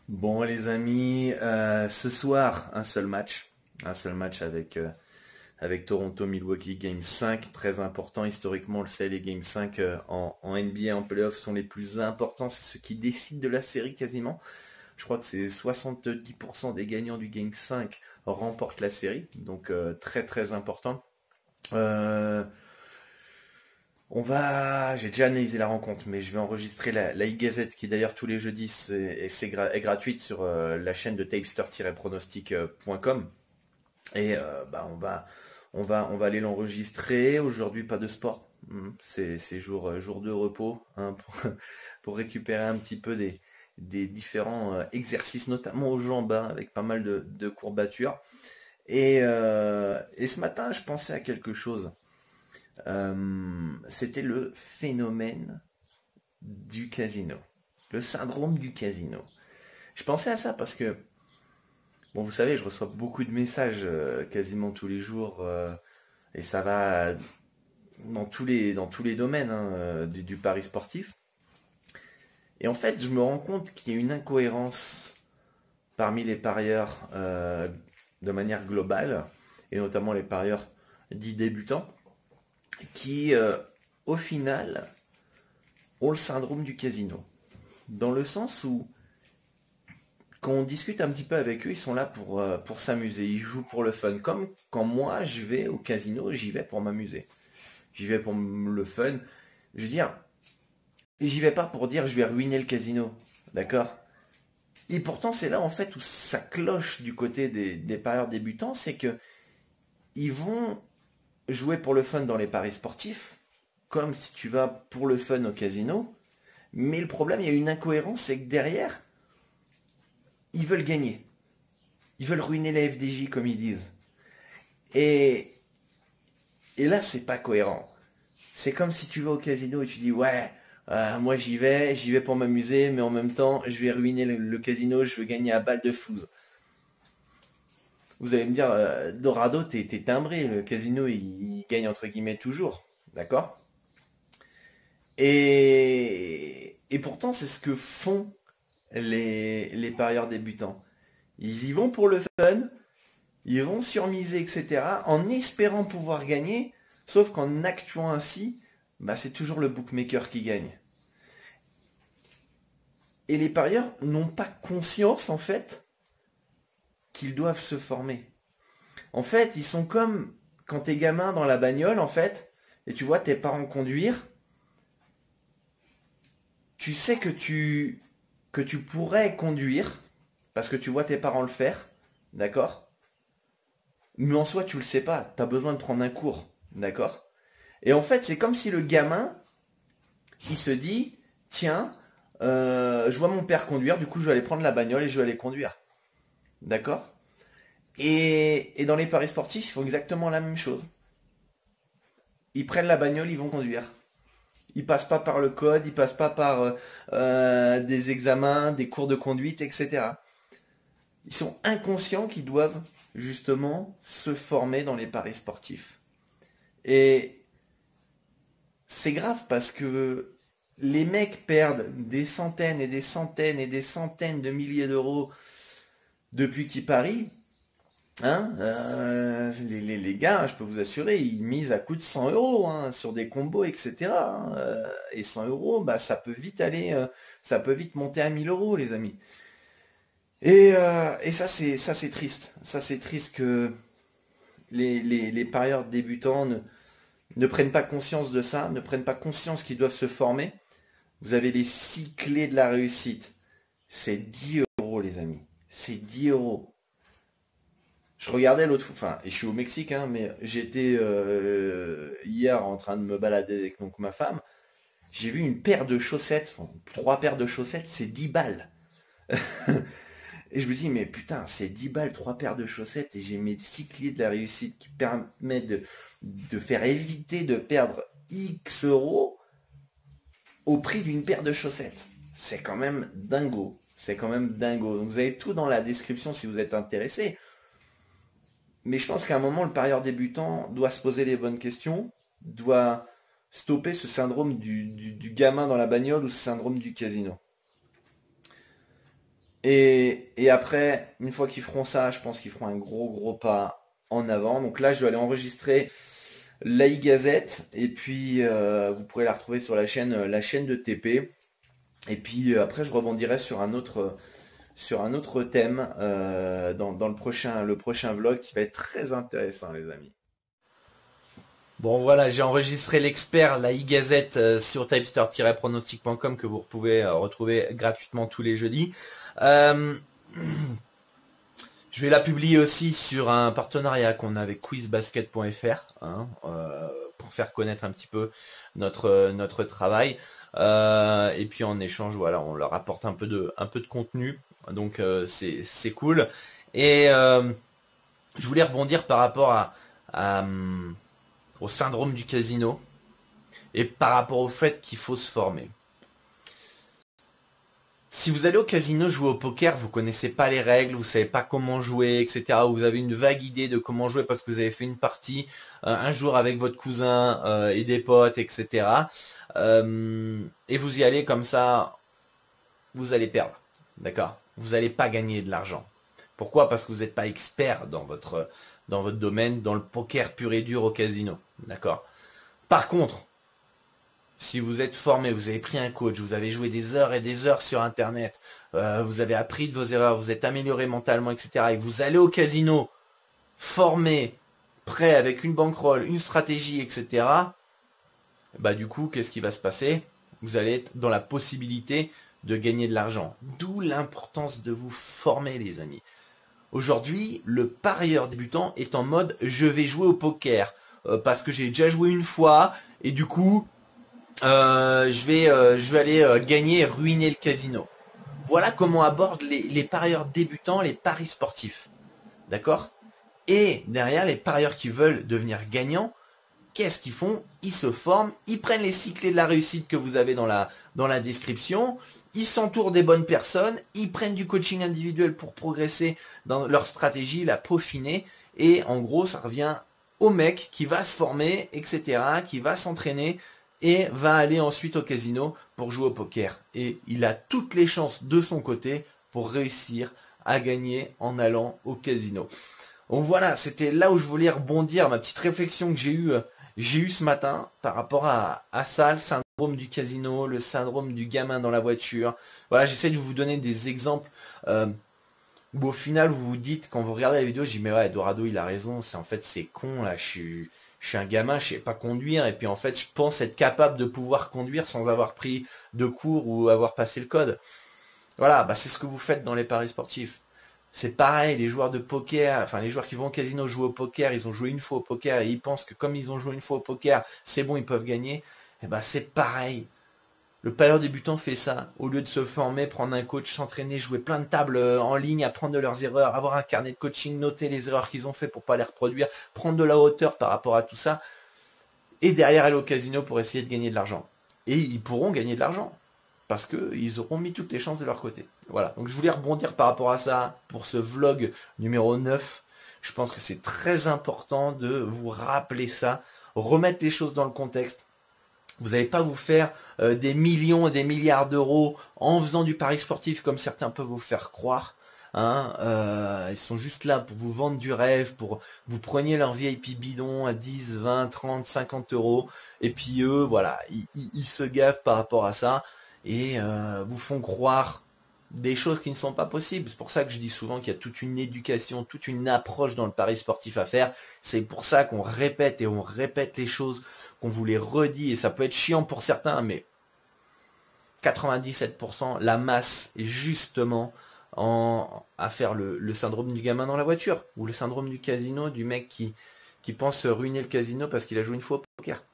Bon les amis, ce soir un seul match avec Toronto-Milwaukee Game 5, très important historiquement, on le sait, les Game 5 en NBA en playoff sont les plus importants, c'est ce qui décide de la série quasiment. Je crois que c'est 70% des gagnants du Game 5 remportent la série, donc très très important. Euh, j'ai déjà analysé la rencontre, mais je vais enregistrer la e-gazette qui d'ailleurs tous les jeudis est gratuite sur la chaîne de tapester-pronostic.com. Et on va aller l'enregistrer. Aujourd'hui, pas de sport. C'est jour de repos, hein, pour récupérer un petit peu des différents exercices, notamment aux jambes, hein, avec pas mal de courbatures. Et ce matin, je pensais à quelque chose. C'était le phénomène du casino. Le syndrome du casino. Je pensais à ça parce que, bon, vous savez, je reçois beaucoup de messages quasiment tous les jours, et ça va dans tous les domaines, hein, du pari sportif. Et en fait, je me rends compte qu'il y a une incohérence parmi les parieurs de manière globale, et notamment les parieurs dits débutants, qui, au final, ont le syndrome du casino. Dans le sens où, quand on discute un petit peu avec eux, ils sont là pour s'amuser, ils jouent pour le fun. Comme quand moi, je vais au casino, j'y vais pour m'amuser. J'y vais pour le fun. Je veux dire, j'y vais pas pour dire je vais ruiner le casino. D'accord? Et pourtant, c'est là en fait où ça cloche du côté des parieurs débutants, c'est que ils vont jouer pour le fun dans les paris sportifs, comme si tu vas pour le fun au casino. Mais le problème, il y a une incohérence, c'est que derrière, ils veulent gagner. Ils veulent ruiner la FDJ, comme ils disent. Et, et là, c'est pas cohérent. C'est comme si tu vas au casino et tu dis ouais, moi j'y vais pour m'amuser, mais en même temps, je vais ruiner le casino, je veux gagner à balle de flouze. Vous allez me dire, Dorado, t'es timbré, le casino il gagne entre guillemets toujours, d'accord? Et pourtant, c'est ce que font les parieurs débutants. Ils y vont pour le fun, ils vont surmiser, etc., en espérant pouvoir gagner, sauf qu'en actuant ainsi, bah, c'est toujours le bookmaker qui gagne. Et les parieurs n'ont pas conscience, en fait, qu'ils doivent se former. En fait, ils sont comme quand t'es gamin dans la bagnole, en fait, et tu vois tes parents conduire, tu sais que tu pourrais conduire, parce que tu vois tes parents le faire, d'accord? Mais en soi, tu le sais pas, t'as besoin de prendre un cours, d'accord? Et en fait, c'est comme si le gamin, il se dit, tiens, je vois mon père conduire, du coup, je vais aller prendre la bagnole et je vais aller conduire, d'accord? Et dans les paris sportifs, ils font exactement la même chose. Ils prennent la bagnole, ils vont conduire. Ils passent pas par le code, ils passent pas par des examens, des cours de conduite, etc. Ils sont inconscients qu'ils doivent justement se former dans les paris sportifs. Et c'est grave parce que les mecs perdent des centaines et des centaines et des centaines de milliers d'euros depuis qu'ils parient. Hein, les gars, je peux vous assurer, ils misent à coût de 100 euros, hein, sur des combos, etc., hein, et 100 euros, bah, ça peut vite monter à 1000 euros, les amis. Et ça c'est triste. Ça c'est triste que les parieurs débutants ne prennent pas conscience de ça, ne prennent pas conscience qu'ils doivent se former. Vous avez les 6 clés de la réussite. C'est 10 euros, les amis. C'est 10 euros. Je regardais l'autre fois, enfin, et je suis au Mexique, hein, mais j'étais hier en train de me balader avec donc ma femme. J'ai vu une paire de chaussettes, enfin, 3 paires de chaussettes, c'est 10 balles. Et je me dis, mais putain, c'est 10 balles, 3 paires de chaussettes, et j'ai mes 6 clés de la réussite qui permettent de faire éviter de perdre X euros au prix d'une paire de chaussettes. C'est quand même dingo. C'est quand même dingo. Donc vous avez tout dans la description si vous êtes intéressé. Mais je pense qu'à un moment, le parieur débutant doit se poser les bonnes questions, doit stopper ce syndrome du gamin dans la bagnole ou ce syndrome du casino. Et après, une fois qu'ils feront ça, je pense qu'ils feront un gros pas en avant. Donc là, je vais aller enregistrer la e-gazette. Et puis, vous pourrez la retrouver sur la chaîne de TP. Et puis après, je rebondirai sur un autre thème dans le prochain vlog qui va être très intéressant, les amis. Bon voilà, j'ai enregistré l'expert, la e-gazette sur typester-pronostic.com que vous pouvez retrouver gratuitement tous les jeudis. Je vais la publier aussi sur un partenariat qu'on a avec quizbasket.fr pour faire connaître un petit peu notre travail. Et puis en échange, voilà, on leur apporte un peu de contenu. Donc c'est cool. Et je voulais rebondir par rapport au syndrome du casino et par rapport au fait qu'il faut se former. Si vous allez au casino jouer au poker, vous connaissez pas les règles, vous savez pas comment jouer, etc. Vous avez une vague idée de comment jouer parce que vous avez fait une partie un jour avec votre cousin et des potes, etc. Et vous y allez comme ça, vous allez perdre, d'accord? Vous n'allez pas gagner de l'argent. Pourquoi? Parce que vous n'êtes pas expert dans votre domaine, dans le poker pur et dur au casino, d'accord? Par contre, si vous êtes formé, vous avez pris un coach, vous avez joué des heures et des heures sur Internet, vous avez appris de vos erreurs, vous êtes amélioré mentalement, etc. Et vous allez au casino, formé, prêt avec une bankroll, une stratégie, etc. Bah du coup, qu'est-ce qui va se passer? Vous allez être dans la possibilité de gagner de l'argent. D'où l'importance de vous former, les amis. Aujourd'hui, le parieur débutant est en mode « je vais jouer au poker parce que j'ai déjà joué une fois et du coup, je vais aller gagner et ruiner le casino. » Voilà comment abordent les parieurs débutants les paris sportifs. D'accord? Et derrière, les parieurs qui veulent devenir gagnants, qu'est-ce qu'ils font? Ils se forment, ils prennent les 6 clés de la réussite que vous avez dans la description, ils s'entourent des bonnes personnes, ils prennent du coaching individuel pour progresser dans leur stratégie, la peaufiner, et en gros, ça revient au mec qui va se former, etc., qui va s'entraîner, et va aller ensuite au casino pour jouer au poker. Et il a toutes les chances de son côté pour réussir à gagner en allant au casino. Donc voilà, c'était là où je voulais rebondir, ma petite réflexion que j'ai eue ce matin par rapport à ça, le syndrome du casino, le syndrome du gamin dans la voiture. Voilà, j'essaie de vous donner des exemples où au final vous vous dites, quand vous regardez la vidéo, je dis mais ouais, Dorado il a raison, c'est con là, je suis un gamin, je sais pas conduire, et puis en fait je pense être capable de pouvoir conduire sans avoir pris de cours ou avoir passé le code. Voilà, bah c'est ce que vous faites dans les paris sportifs. C'est pareil, les joueurs de poker, enfin les joueurs qui vont au casino jouer au poker, ils ont joué une fois au poker et ils pensent que comme ils ont joué une fois au poker, c'est bon, ils peuvent gagner. Et ben c'est pareil. Le parieur débutant fait ça. Au lieu de se former, prendre un coach, s'entraîner, jouer plein de tables en ligne, apprendre de leurs erreurs, avoir un carnet de coaching, noter les erreurs qu'ils ont fait pour pas les reproduire, prendre de la hauteur par rapport à tout ça, et derrière aller au casino pour essayer de gagner de l'argent. Et ils pourront gagner de l'argent. Parce qu'ils auront mis toutes les chances de leur côté. Voilà, donc je voulais rebondir par rapport à ça pour ce vlog numéro 9. Je pense que c'est très important de vous rappeler ça, remettre les choses dans le contexte. Vous n'allez pas vous faire des millions et des milliards d'euros en faisant du pari sportif comme certains peuvent vous faire croire. Ils sont juste là pour vous vendre du rêve, pour vous preniez leur VIP bidon à 10, 20, 30, 50 euros. Et puis eux, voilà, ils se gavent par rapport à ça. Et vous font croire des choses qui ne sont pas possibles. C'est pour ça que je dis souvent qu'il y a toute une éducation, toute une approche dans le pari sportif à faire. C'est pour ça qu'on répète et on répète les choses, qu'on vous les redit. Et ça peut être chiant pour certains, mais 97%, la masse est justement à faire le syndrome du gamin dans la voiture. Ou le syndrome du casino, du mec qui pense ruiner le casino parce qu'il a joué une fois au poker.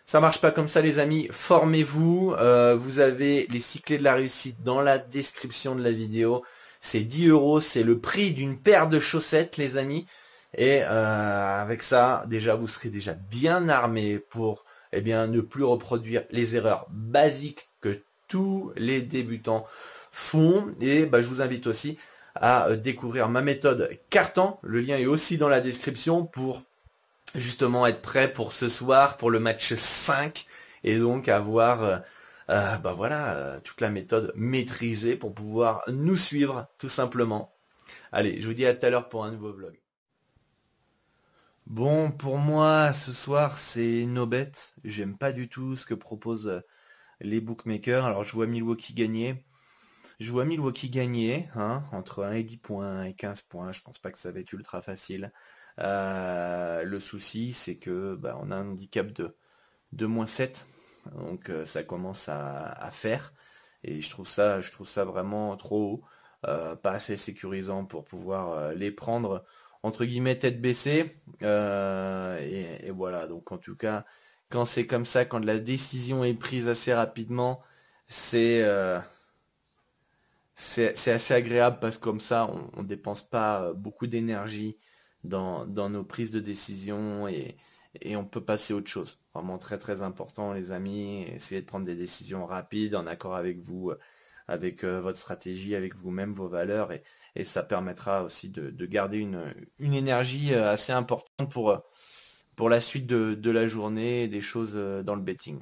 Ça marche pas comme ça les amis, formez-vous, vous avez les 6 clés de la réussite dans la description de la vidéo, c'est 10 euros, c'est le prix d'une paire de chaussettes les amis, et avec ça déjà vous serez déjà bien armé pour ne plus reproduire les erreurs basiques que tous les débutants font, et je vous invite aussi à découvrir ma méthode carton, le lien est aussi dans la description pour justement être prêt pour ce soir, pour le match 5, et donc avoir Bah voilà, toute la méthode maîtrisée pour pouvoir nous suivre, tout simplement. Allez, je vous dis à tout à l'heure pour un nouveau vlog. Bon, pour moi, ce soir, c'est no bet. J'aime pas du tout ce que proposent les bookmakers. Alors, je vois Milwaukee gagner. Hein, entre 1 et 10 points, 1 et 15 points. Je pense pas que ça va être ultra facile. Le souci, c'est que bah, on a un handicap de -7. Donc ça commence à faire. Et je trouve ça vraiment trop haut. Pas assez sécurisant pour pouvoir les prendre entre guillemets tête baissée. Et voilà, donc en tout cas, quand c'est comme ça, quand la décision est prise assez rapidement, c'est assez agréable parce que comme ça, on dépense pas beaucoup d'énergie dans nos prises de décision et on peut passer à autre chose. Vraiment très très important les amis, essayez de prendre des décisions rapides en accord avec vous, avec votre stratégie, avec vous-même, vos valeurs et ça permettra aussi de garder une énergie assez importante pour la suite de la journée et des choses dans le betting.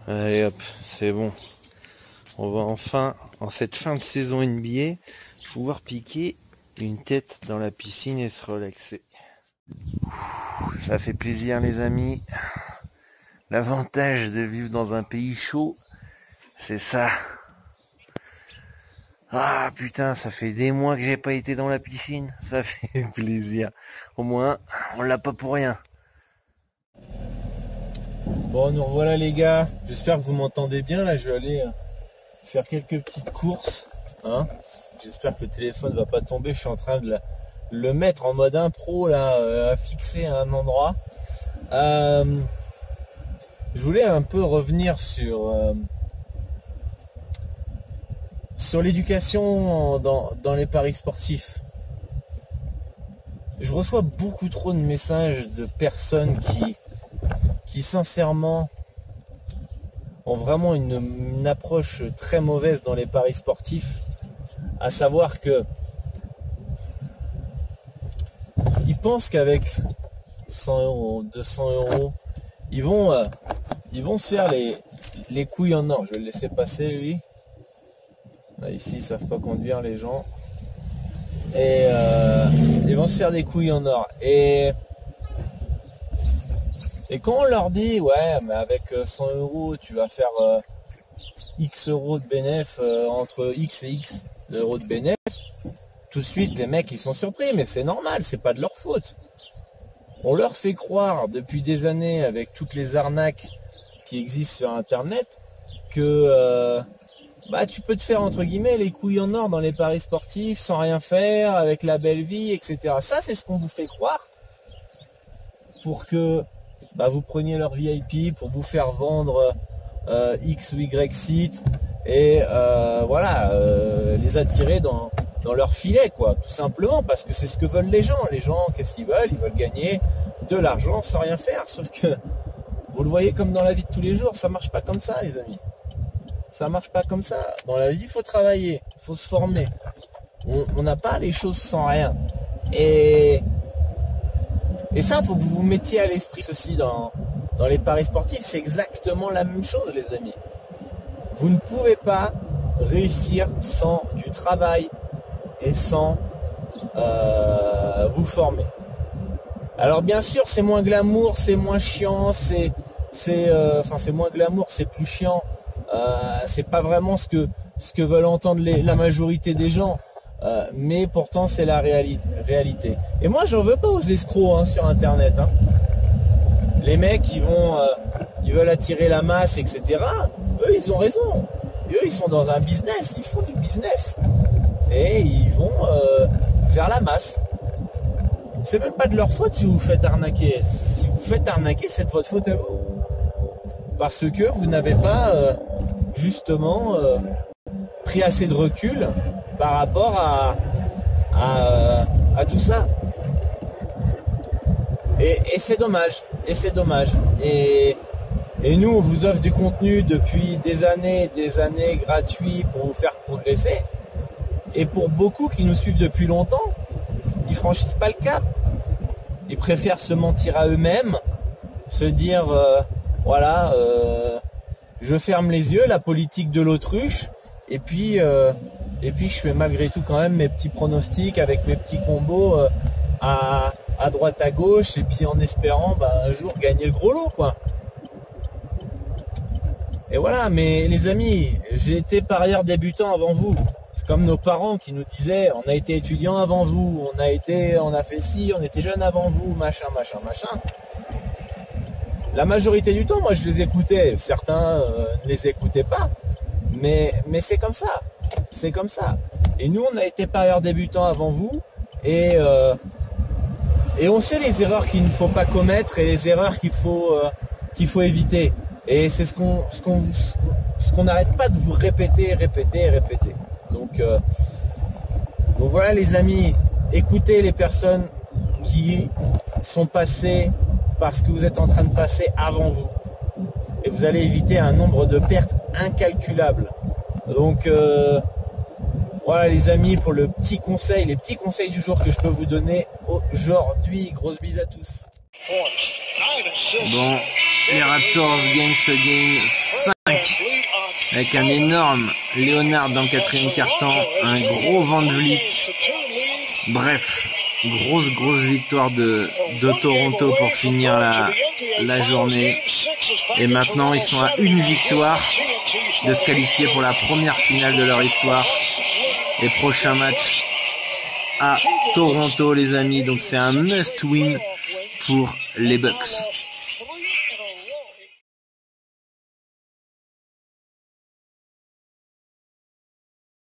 Allez hop, c'est bon. On va enfin, en cette fin de saison NBA, pouvoir piquer une tête dans la piscine et se relaxer. Ça fait plaisir les amis. L'avantage de vivre dans un pays chaud, c'est ça. Ah putain, ça fait des mois que j'ai pas été dans la piscine. Ça fait plaisir. Au moins, on l'a pas pour rien. Bon, nous revoilà les gars. J'espère que vous m'entendez bien. Là, je vais aller faire quelques petites courses. Hein. J'espère que le téléphone va pas tomber. Je suis en train de le mettre en mode impro là, fixé à un endroit. Je voulais un peu revenir sur l'éducation dans les paris sportifs. Je reçois beaucoup trop de messages de personnes qui sincèrement ont vraiment une approche très mauvaise dans les paris sportifs, à savoir que ils pensent qu'avec 100 euros, 200 euros, ils vont se faire les couilles en or. Je vais le laisser passer lui. Là, ici, ils savent pas conduire les gens. Et ils vont se faire des couilles en or. Et quand on leur dit, ouais, mais avec 100 euros, tu vas faire X euros de bénéf, entre X et X euros de bénéf, tout de suite, les mecs, ils sont surpris, mais c'est normal, c'est pas de leur faute. On leur fait croire depuis des années, avec toutes les arnaques qui existent sur Internet, que bah, tu peux te faire, entre guillemets, les couilles en or dans les paris sportifs, sans rien faire, avec la belle vie, etc. Ça, c'est ce qu'on vous fait croire, pour que bah, vous preniez leur VIP, pour vous faire vendre X ou Y site, et voilà, les attirer dans leur filet, quoi, tout simplement, parce que c'est ce que veulent les gens. Les gens, qu'est-ce qu'ils veulent? Ils veulent gagner de l'argent sans rien faire, sauf que vous le voyez comme dans la vie de tous les jours, ça marche pas comme ça, les amis. Ça marche pas comme ça. Dans la vie, il faut travailler, il faut se former. On n'a pas les choses sans rien. Et ça, il faut que vous vous mettiez à l'esprit ceci dans les paris sportifs. C'est exactement la même chose, les amis. Vous ne pouvez pas réussir sans du travail et sans vous former. Alors bien sûr, c'est moins glamour, c'est moins chiant, c'est moins glamour, c'est plus chiant. C'est pas vraiment ce que veulent entendre la majorité des gens, mais pourtant c'est la réalité. Et moi, j'en veux pas aux escrocs sur Internet. Hein. Les mecs, ils veulent attirer la masse, etc. Eux, ils ont raison. Eux, ils sont dans un business, ils font du business. Et ils vont faire la masse. C'est même pas de leur faute si vous vous faites arnaquer. Si vous vous faites arnaquer, c'est de votre faute à vous. Parce que vous n'avez pas justement pris assez de recul par rapport à tout ça. Et c'est dommage. Et nous, on vous offre du contenu depuis des années gratuit pour vous faire progresser. Et pour beaucoup qui nous suivent depuis longtemps, ils franchissent pas le cap. Ils préfèrent se mentir à eux-mêmes, se dire Voilà, je ferme les yeux, la politique de l'autruche, et puis je fais malgré tout quand même mes petits pronostics avec mes petits combos à droite à gauche, et puis en espérant un jour gagner le gros lot, quoi. Et voilà, mais les amis, j'ai été parieur débutant avant vous. C'est comme nos parents qui nous disaient, on a été étudiant avant vous, on a fait ci, on était jeune avant vous, machin. La majorité du temps, moi je les écoutais, certains ne les écoutaient pas, mais c'est comme ça, Et nous, on a été parieurs débutants avant vous, et on sait les erreurs qu'il ne faut pas commettre et les erreurs qu'il faut éviter. Et c'est ce qu'on n'arrête pas de vous répéter. Donc voilà les amis, écoutez les personnes qui sont passées par ce que vous êtes en train de passer avant vous. Et vous allez éviter un nombre de pertes incalculables. Donc voilà les amis, pour les petits conseils du jour que je peux vous donner aujourd'hui. Grosse bise à tous. Bon, les Raptors gagnent ce game 5 avec un énorme Leonard dans le quatrième quart-temps, un gros Van Vliet. Bref, grosse victoire de Toronto pour finir la journée. Et maintenant, ils sont à une victoire de se qualifier pour la première finale de leur histoire. Et prochain match à Toronto, les amis. Donc c'est un must-win pour les Bucks.